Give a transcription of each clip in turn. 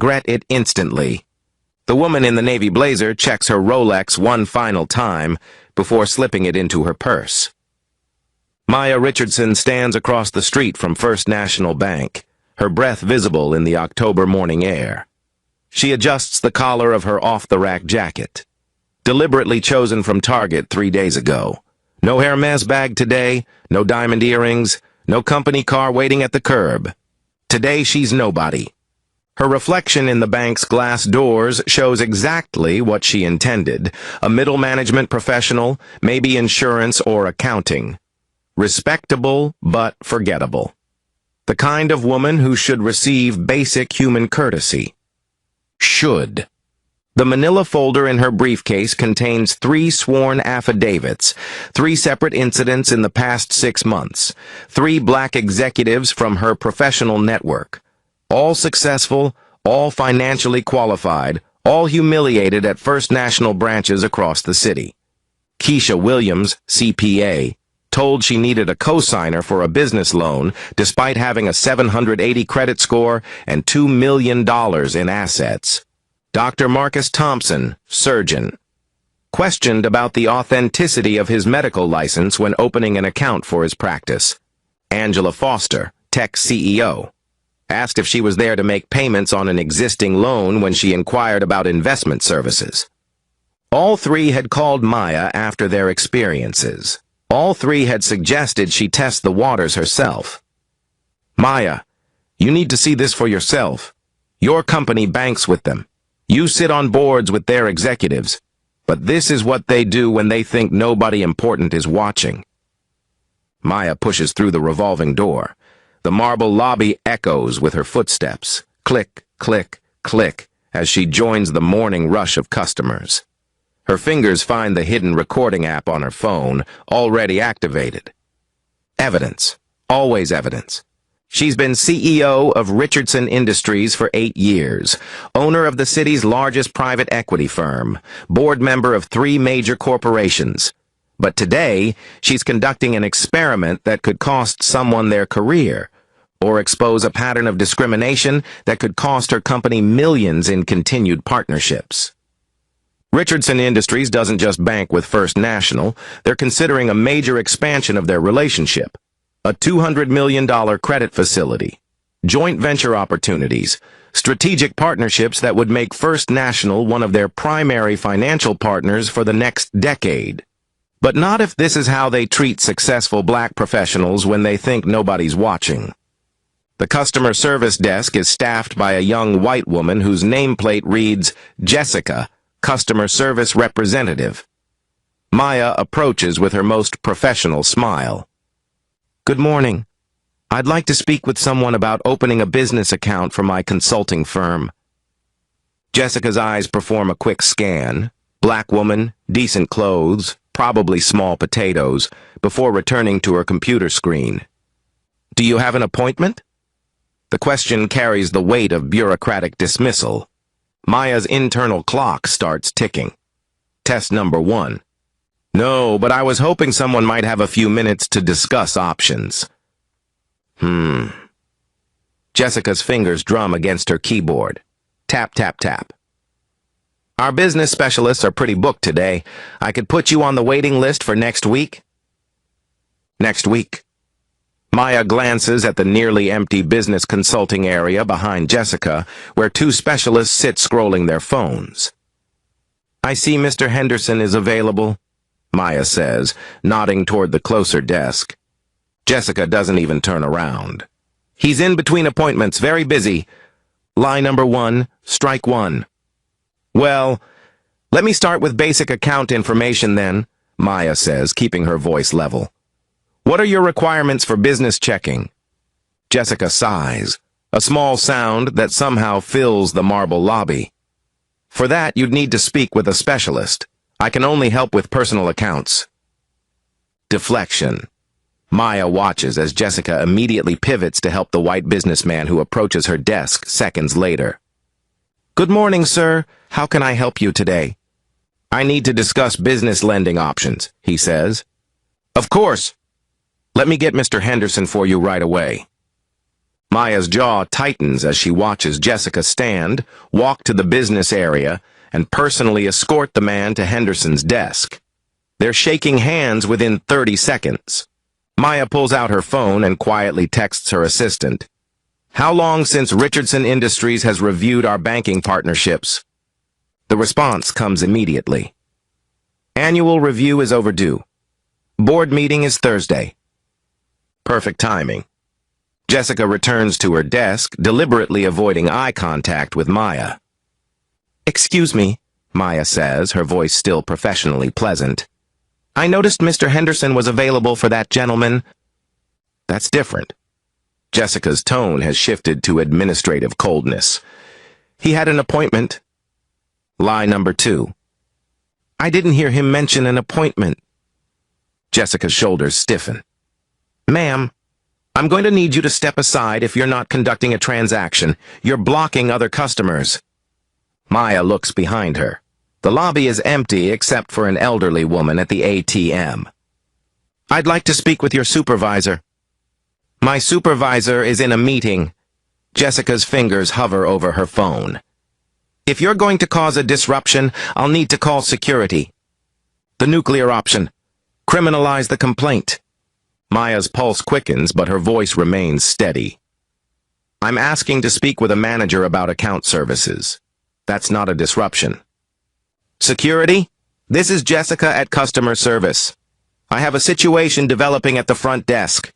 Regret it instantly. The woman in the navy blazer checks her Rolex one final time before slipping it into her purse. Maya Richardson stands across the street from First National Bank, her breath visible in the October morning air. She adjusts the collar of her off-the-rack jacket, deliberately chosen from Target 3 days ago. No Hermes bag today, no diamond earrings, no company car waiting at the curb. Today she's nobody. Her reflection in the bank's glass doors shows exactly what she intended: a middle management professional, maybe insurance or accounting. Respectable but forgettable. The kind of woman who should receive basic human courtesy. Should. The manila folder in her briefcase contains 3 sworn affidavits, 3 separate incidents in the past 6 months, 3 black executives from her professional network. All successful, all financially qualified, all humiliated at First National branches across the city. Keisha Williams, CPA, told she needed a co-signer for a business loan despite having a 780 credit score and $2 million in assets. Dr. Marcus Thompson, surgeon, questioned about the authenticity of his medical license when opening an account for his practice. Angela Foster, tech CEO, asked if she was there to make payments on an existing loan when she inquired about investment services. All 3 had called Maya after their experiences. All 3 had suggested she test the waters herself. Maya, you need to see this for yourself. Your company banks with them. You sit on boards with their executives. But this is what they do when they think nobody important is watching. Maya pushes through the revolving door. The marble lobby echoes with her footsteps. Click, click, click, as she joins the morning rush of customers. Her fingers find the hidden recording app on her phone, already activated. Evidence. Always evidence. She's been CEO of Richardson Industries for 8 years, owner of the city's largest private equity firm, board member of 3 major corporations. But today, she's conducting an experiment that could cost someone their career, or expose a pattern of discrimination that could cost her company millions in continued partnerships. Richardson Industries doesn't just bank with First National, they're considering a major expansion of their relationship. A $200 million credit facility, joint venture opportunities, strategic partnerships that would make First National one of their primary financial partners for the next decade. But not if this is how they treat successful black professionals when they think nobody's watching. The customer service desk is staffed by a young white woman whose nameplate reads, Jessica, Customer Service Representative. Maya approaches with her most professional smile. Good morning. I'd like to speak with someone about opening a business account for my consulting firm. Jessica's eyes perform a quick scan. Black woman, decent clothes, probably small potatoes, before returning to her computer screen. Do you have an appointment? The question carries the weight of bureaucratic dismissal. Maya's internal clock starts ticking. Test number 1. No, but I was hoping someone might have a few minutes to discuss options. Jessica's fingers drum against her keyboard. Tap, tap, tap. Our business specialists are pretty booked today. I could put you on the waiting list for next week. Next week. Maya glances at the nearly empty business consulting area behind Jessica, where 2 specialists sit scrolling their phones. I see Mr. Henderson is available, Maya says, nodding toward the closer desk. Jessica doesn't even turn around. He's in between appointments, very busy. Line number 1, strike 1. Well, let me start with basic account information then, Maya says, keeping her voice level. What are your requirements for business checking? Jessica sighs, a small sound that somehow fills the marble lobby. For that, you'd need to speak with a specialist. I can only help with personal accounts. Deflection. Maya watches as Jessica immediately pivots to help the white businessman who approaches her desk seconds later. Good morning, sir. How can I help you today? I need to discuss business lending options, he says. Of course. Let me get Mr. Henderson for you right away. Maya's jaw tightens as she watches Jessica stand, walk to the business area, and personally escort the man to Henderson's desk. They're shaking hands within 30 seconds. Maya pulls out her phone and quietly texts her assistant. "How long since Richardson Industries has reviewed our banking partnerships?" The response comes immediately. "Annual review is overdue. Board meeting is Thursday." Perfect timing. Jessica returns to her desk, deliberately avoiding eye contact with Maya. "Excuse me," Maya says, her voice still professionally pleasant. "I noticed Mr. Henderson was available for that gentleman." That's different. Jessica's tone has shifted to administrative coldness. "He had an appointment." Lie number 2. "I didn't hear him mention an appointment." Jessica's shoulders stiffen. "Ma'am, I'm going to need you to step aside if you're not conducting a transaction. You're blocking other customers." Maya looks behind her. The lobby is empty except for an elderly woman at the ATM. "I'd like to speak with your supervisor." "My supervisor is in a meeting." Jessica's fingers hover over her phone. "If you're going to cause a disruption, I'll need to call security." "The nuclear option. Criminalize the complaint." Maya's pulse quickens, but her voice remains steady. "I'm asking to speak with a manager about account services. That's not a disruption." "Security? This is Jessica at customer service. I have a situation developing at the front desk."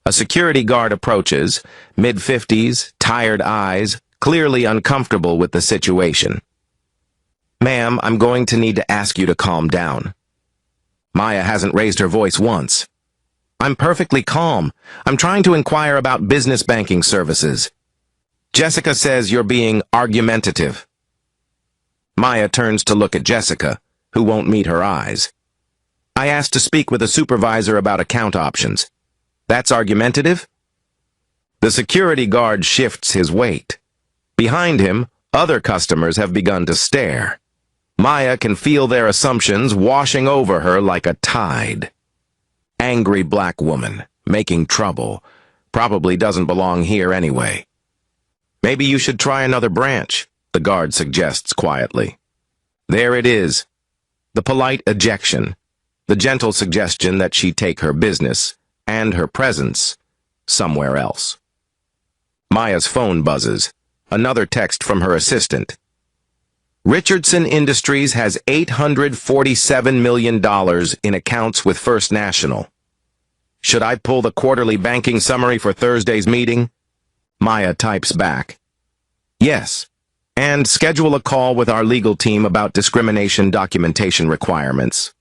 A security guard approaches, mid-50s, tired eyes, clearly uncomfortable with the situation. "Ma'am, I'm going to need to ask you to calm down." Maya hasn't raised her voice once. "I'm perfectly calm. I'm trying to inquire about business banking services." "Jessica says you're being argumentative." Maya turns to look at Jessica, who won't meet her eyes. "I asked to speak with a supervisor about account options. That's argumentative?" The security guard shifts his weight. Behind him, other customers have begun to stare. Maya can feel their assumptions washing over her like a tide. Angry black woman, making trouble, probably doesn't belong here anyway. "Maybe you should try another branch," the guard suggests quietly. There it is. The polite ejection, the gentle suggestion that she take her business and her presence somewhere else. Maya's phone buzzes. Another text from her assistant. "Richardson Industries has $847 million in accounts with First National. Should I pull the quarterly banking summary for Thursday's meeting?" Maya types back. "Yes, and schedule a call with our legal team about discrimination documentation requirements."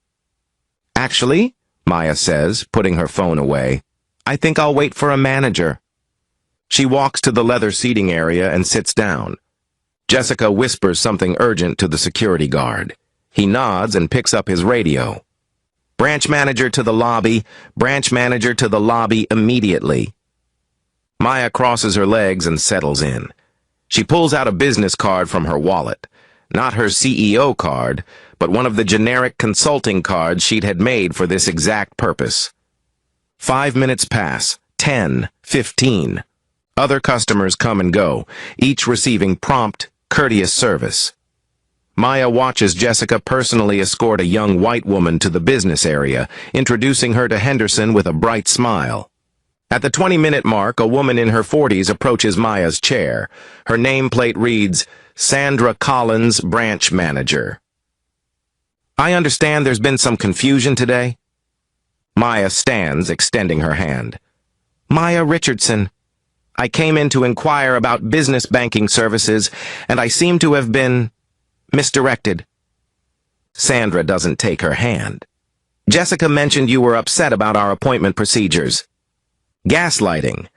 "Actually," Maya says, putting her phone away, "I think I'll wait for a manager." She walks to the leather seating area and sits down. Jessica whispers something urgent to the security guard. He nods and picks up his radio. "Branch manager to the lobby, branch manager to the lobby immediately." Maya crosses her legs and settles in. She pulls out a business card from her wallet. Not her CEO card, but one of the generic consulting cards she'd had made for this exact purpose. 5 minutes pass, 10, 15. Other customers come and go, each receiving prompt, courteous service. Maya watches Jessica personally escort a young white woman to the business area, introducing her to Henderson with a bright smile. At the 20-minute mark, a woman in her 40s approaches Maya's chair. Her nameplate reads, "Sandra Collins, Branch Manager." "I understand there's been some confusion today." Maya stands, extending her hand. "Maya Richardson. I came in to inquire about business banking services, and I seem to have been misdirected." Sandra doesn't take her hand. "Jessica mentioned you were upset about our appointment procedures." Gaslighting.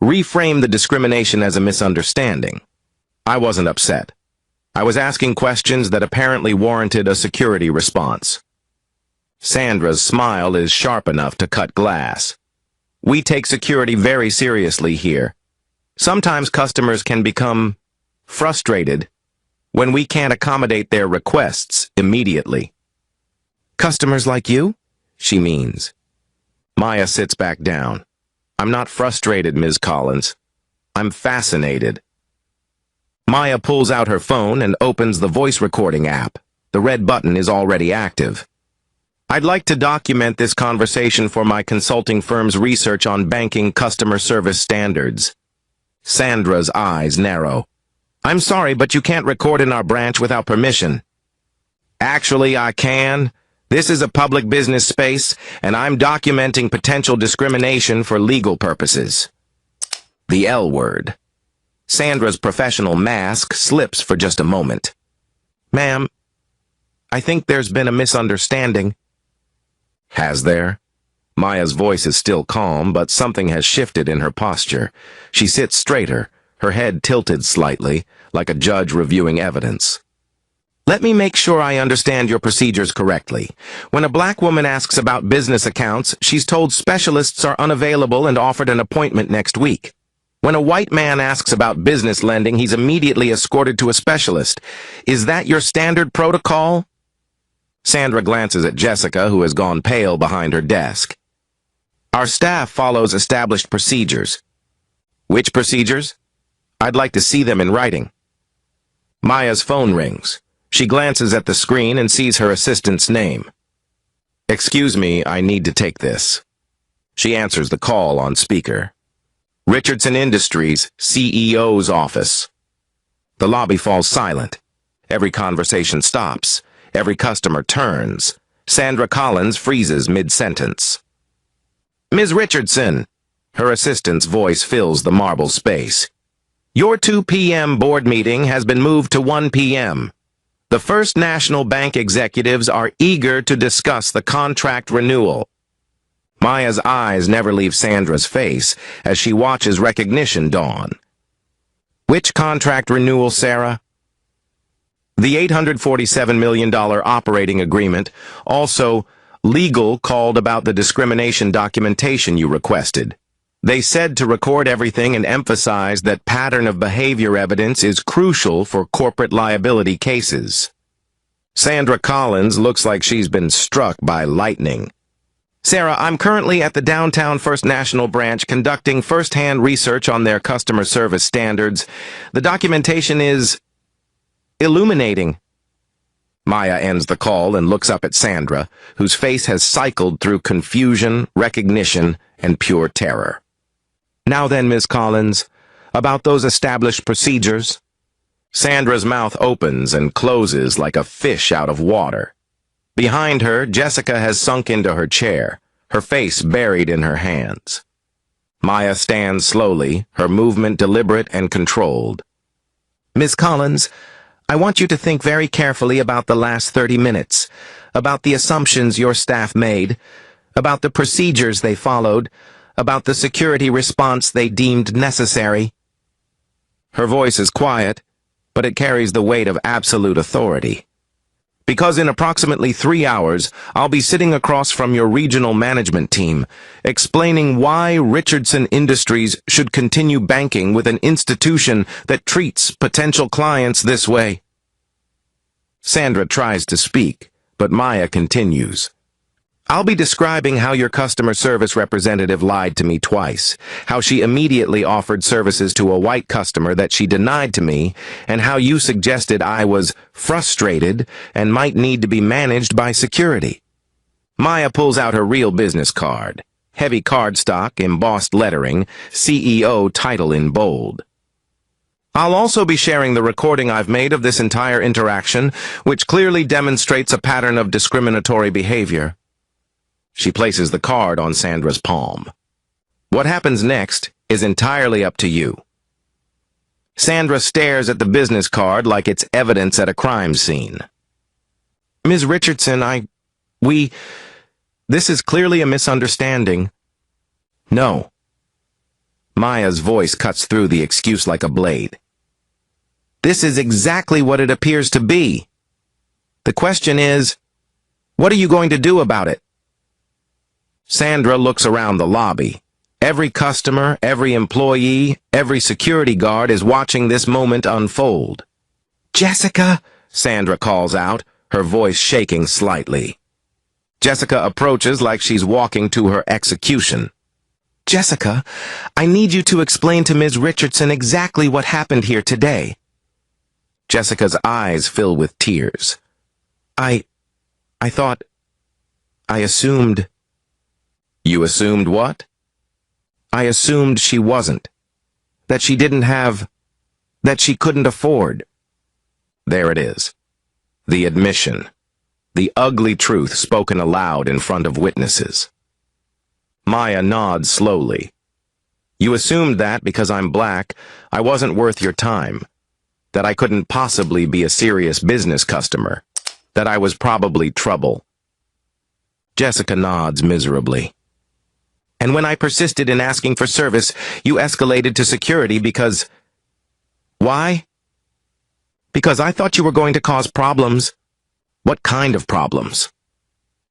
Reframe the discrimination as a misunderstanding. I wasn't upset. I was asking questions that apparently warranted a security response. Sandra's smile is sharp enough to cut glass. "We take security very seriously here. Sometimes customers can become frustrated when we can't accommodate their requests immediately." "Customers like you?" she means. Maya sits back down. I'm not frustrated, Ms. Collins. I'm fascinated. Maya pulls out her phone and opens the voice recording app. The red button is already active. I'd like to document this conversation for my consulting firm's research on banking customer service standards. Sandra's eyes narrow. I'm sorry, but you can't record in our branch without permission. Actually, I can. This is a public business space, and I'm documenting potential discrimination for legal purposes. The L word. Sandra's professional mask slips for just a moment. Ma'am, I think there's been a misunderstanding. Has there? Maya's voice is still calm, but something has shifted in her posture. She sits straighter, her head tilted slightly, like a judge reviewing evidence. Let me make sure I understand your procedures correctly. When a black woman asks about business accounts, she's told specialists are unavailable and offered an appointment next week. When a white man asks about business lending, he's immediately escorted to a specialist. Is that your standard protocol? Sandra glances at Jessica, who has gone pale behind her desk. Our staff follows established procedures. Which procedures? I'd like to see them in writing. Maya's phone rings. She glances at the screen and sees her assistant's name. Excuse me, I need to take this. She answers the call on speaker. Richardson Industries, CEO's office. The lobby falls silent. Every conversation stops. Every customer turns. Sandra Collins freezes mid-sentence. Ms. Richardson. Her assistant's voice fills the marble space. Your 2 p.m. board meeting has been moved to 1 p.m. The First National Bank executives are eager to discuss the contract renewal. Maya's eyes never leave Sandra's face as she watches recognition dawn. Which contract renewal, Sarah? The $847 million operating agreement, also legal, called about the discrimination documentation you requested. They said to record everything and emphasize that pattern of behavior evidence is crucial for corporate liability cases. Sandra Collins looks like she's been struck by lightning. Sarah, I'm currently at the downtown First National branch conducting first-hand research on their customer service standards. The documentation is illuminating. Maya ends the call and looks up at Sandra, whose face has cycled through confusion, recognition, and pure terror. Now then, Ms. Collins, about those established procedures. Sandra's mouth opens and closes like a fish out of water. Behind her, Jessica has sunk into her chair, her face buried in her hands. Maya stands slowly, her movement deliberate and controlled. Ms. Collins, I want you to think very carefully about the last 30 minutes, about the assumptions your staff made, about the procedures they followed, about the security response they deemed necessary. Her voice is quiet, but it carries the weight of absolute authority. Because in approximately 3 hours, I'll be sitting across from your regional management team, explaining why Richardson Industries should continue banking with an institution that treats potential clients this way. Sandra tries to speak, but Maya continues. I'll be describing how your customer service representative lied to me twice, how she immediately offered services to a white customer that she denied to me, and how you suggested I was frustrated and might need to be managed by security. Maya pulls out her real business card. Heavy cardstock, embossed lettering, CEO title in bold. I'll also be sharing the recording I've made of this entire interaction, which clearly demonstrates a pattern of discriminatory behavior. She places the card on Sandra's palm. What happens next is entirely up to you. Sandra stares at the business card like it's evidence at a crime scene. Ms. Richardson, this is clearly a misunderstanding. No. Maya's voice cuts through the excuse like a blade. This is exactly what it appears to be. The question is, what are you going to do about it? Sandra looks around the lobby. Every customer, every employee, every security guard is watching this moment unfold. Jessica, Sandra calls out, her voice shaking slightly. Jessica approaches like she's walking to her execution. Jessica, I need you to explain to Ms. Richardson exactly what happened here today. Jessica's eyes fill with tears. I assumed... You assumed what? I assumed she wasn't. That she didn't have... that she couldn't afford. There it is. The admission. The ugly truth spoken aloud in front of witnesses. Maya nods slowly. You assumed that because I'm black, I wasn't worth your time. That I couldn't possibly be a serious business customer. That I was probably trouble. Jessica nods miserably. And when I persisted in asking for service, you escalated to security because... Why? Because I thought you were going to cause problems. What kind of problems?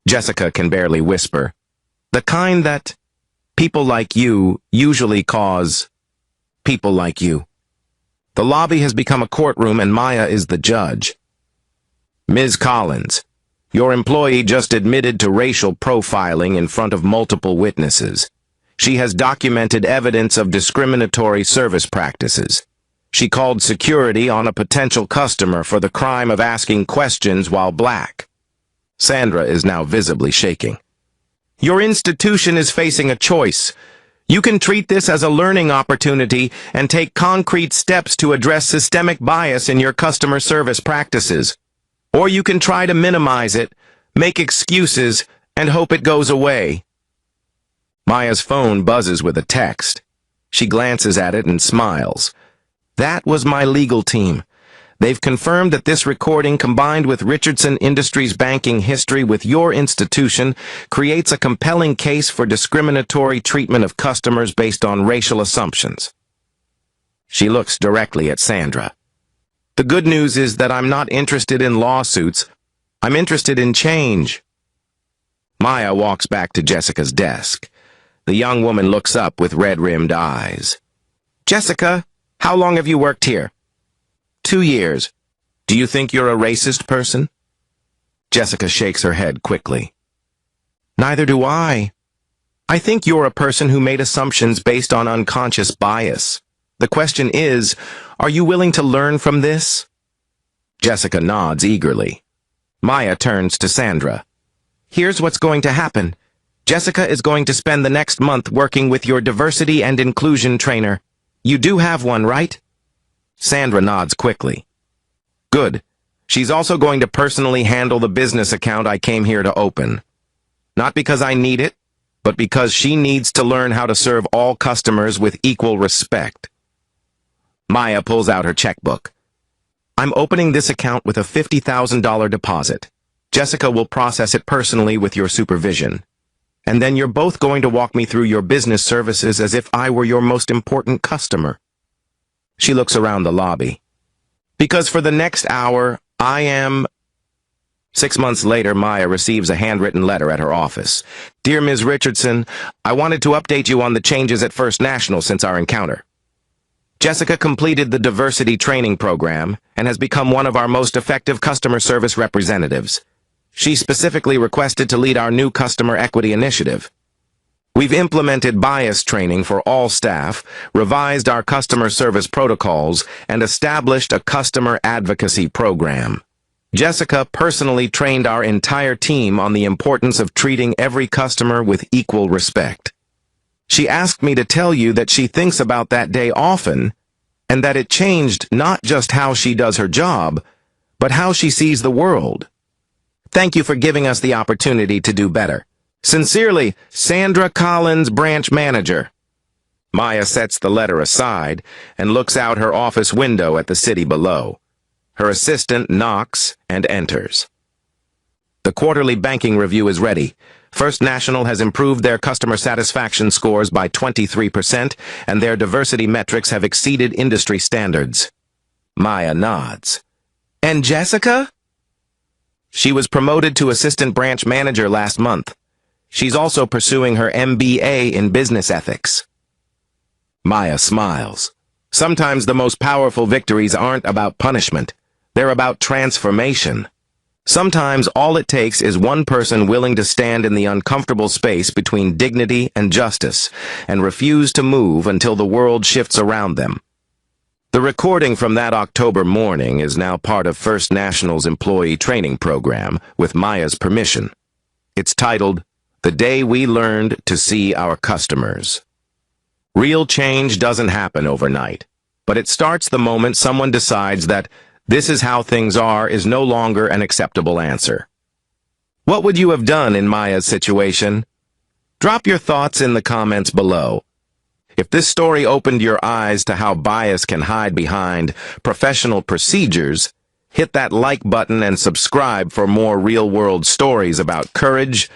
Jessica can barely whisper. The kind that people like you usually cause people like you. The lobby has become a courtroom and Maya is the judge. Ms. Collins, your employee just admitted to racial profiling in front of multiple witnesses. She has documented evidence of discriminatory service practices. She called security on a potential customer for the crime of asking questions while black. Sandra is now visibly shaking. Your institution is facing a choice. You can treat this as a learning opportunity and take concrete steps to address systemic bias in your customer service practices. Or you can try to minimize it, make excuses, and hope it goes away. Maya's phone buzzes with a text. She glances at it and smiles. That was my legal team. They've confirmed that this recording, combined with Richardson Industries' banking history with your institution, creates a compelling case for discriminatory treatment of customers based on racial assumptions. She looks directly at Sandra. The good news is that I'm not interested in lawsuits. I'm interested in change. Maya walks back to Jessica's desk. The young woman looks up with red-rimmed eyes. Jessica, how long have you worked here? 2 years. Do you think you're a racist person? Jessica shakes her head quickly. Neither do I. I think you're a person who made assumptions based on unconscious bias. The question is, are you willing to learn from this? Jessica nods eagerly. Maya turns to Sandra. Here's what's going to happen. Jessica is going to spend the next month working with your diversity and inclusion trainer. You do have one, right? Sandra nods quickly. Good. She's also going to personally handle the business account I came here to open. Not because I need it, but because she needs to learn how to serve all customers with equal respect. Maya pulls out her checkbook. I'm opening this account with a $50,000 deposit. Jessica will process it personally with your supervision. And then you're both going to walk me through your business services as if I were your most important customer. She looks around the lobby. Because for the next hour, I am... 6 months later, Maya receives a handwritten letter at her office. Dear Ms. Richardson, I wanted to update you on the changes at First National since our encounter. Jessica completed the diversity training program and has become one of our most effective customer service representatives. She specifically requested to lead our new customer equity initiative. We've implemented bias training for all staff, revised our customer service protocols, and established a customer advocacy program. Jessica personally trained our entire team on the importance of treating every customer with equal respect. She asked me to tell you that she thinks about that day often, and that it changed not just how she does her job, but how she sees the world. Thank you for giving us the opportunity to do better. Sincerely, Sandra Collins, Branch Manager. Maya sets the letter aside and looks out her office window at the city below. Her assistant knocks and enters. The quarterly banking review is ready. First National has improved their customer satisfaction scores by 23%, and their diversity metrics have exceeded industry standards. Maya nods. And Jessica? She was promoted to Assistant Branch Manager last month. She's also pursuing her MBA in business ethics. Maya smiles. Sometimes the most powerful victories aren't about punishment. They're about transformation. Sometimes all it takes is one person willing to stand in the uncomfortable space between dignity and justice and refuse to move until the world shifts around them. The recording from that October morning is now part of First National's employee training program with Maya's permission. It's titled, "The Day We Learned to See Our Customers." Real change doesn't happen overnight, but it starts the moment someone decides that "this is how things are" is no longer an acceptable answer. What would you have done in Maya's situation? Drop your thoughts in the comments below. If this story opened your eyes to how bias can hide behind professional procedures, hit that like button and subscribe for more real-world stories about courage,